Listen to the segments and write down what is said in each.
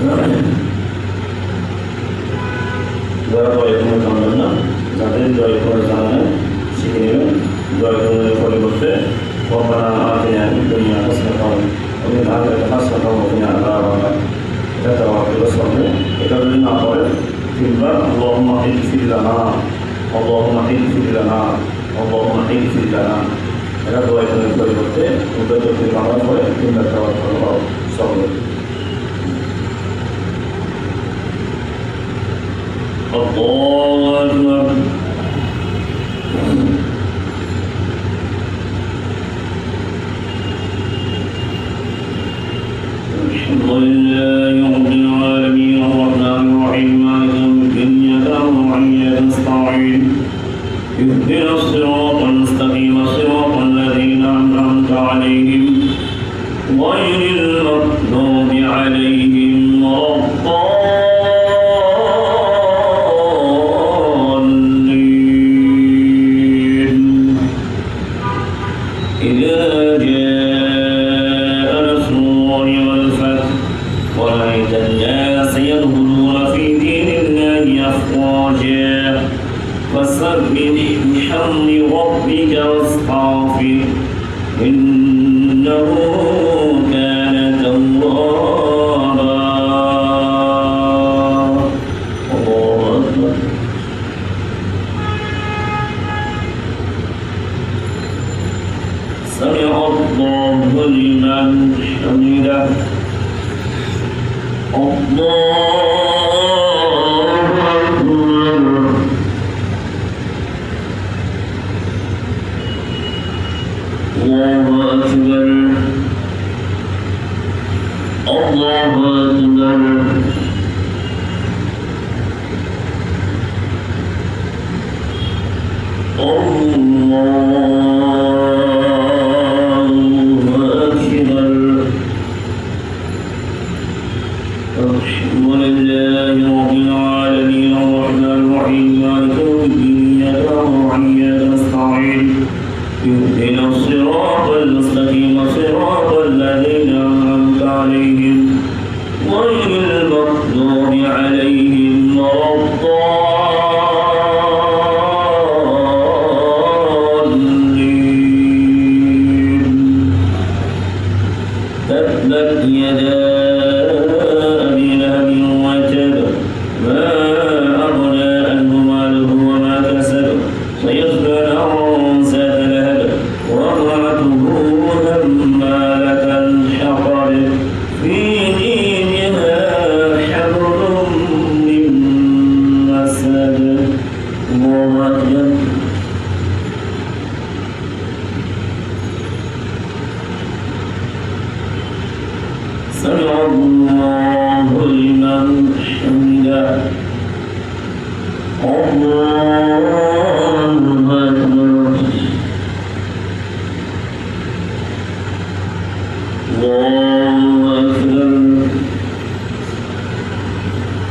যারা জয় করে জানবেন না, যাদের জয় করে জানেন শিখে নেবেন। জয় করে পরিবর্তে ربنا آتنا في الدنيا حسنة وفي الآخرة حسنة وقنا عذاب النار এটা তাওয়াক্কুল সামনে এটা যদি না পড়ে তিনবার اللهم اغفر لنا اللهم اغفر لنا اللهم اغفر لنا এটা দোয়া করে পরিবর্তে উদ্যোগের বাংলা পড়ে তিনবার তাওয়াক্কুল সামনে الله أكبر الحمد لله رب العالمين الرحمن الرحيم مالك يوم الدين إياك نعبد وإياك نستعين اهدنا الصراط المستقيم صراط الذين أنعمت عليهم غير المغضوب عليهم ولا الضالين إذا جاء نصر الله والفتح ورأيت الناس يدخلون في دين الله أفواجا فسبح بحمد ربك واستغفره إنه كان توابا الله أكبر سمع الله لمن حمده الله أكبر الله أكبر الله أكبر الحمد لله رب العالمين الرحمن الرحيم مالك يوم الدين إياك نعبد وإياك نستعين اهدنا الصراط المستقيم صراط الذين أنعمت عليهم غير المغضوب عليهم ولا الضالين تبت يدا أبي لهب وتب ما أغنى عنه ماله وما كسب سيصلى نارا ذات لهب وامرأته حمالة الحطب في جيدها حبل من مسد الله أكبر سمع الله لمن حمده الله أكبر الله أكبر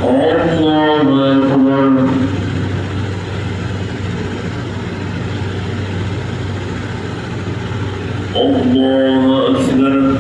الله أكبر الله أكبر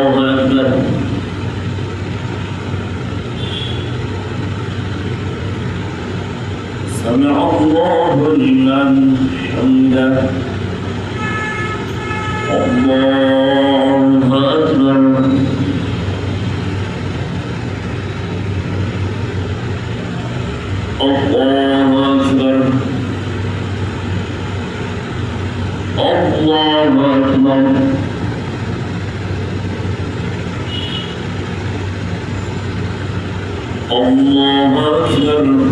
أكبر سمع الله لمن حمده الله أكبر الله أكبر الله أكبر الله أكبر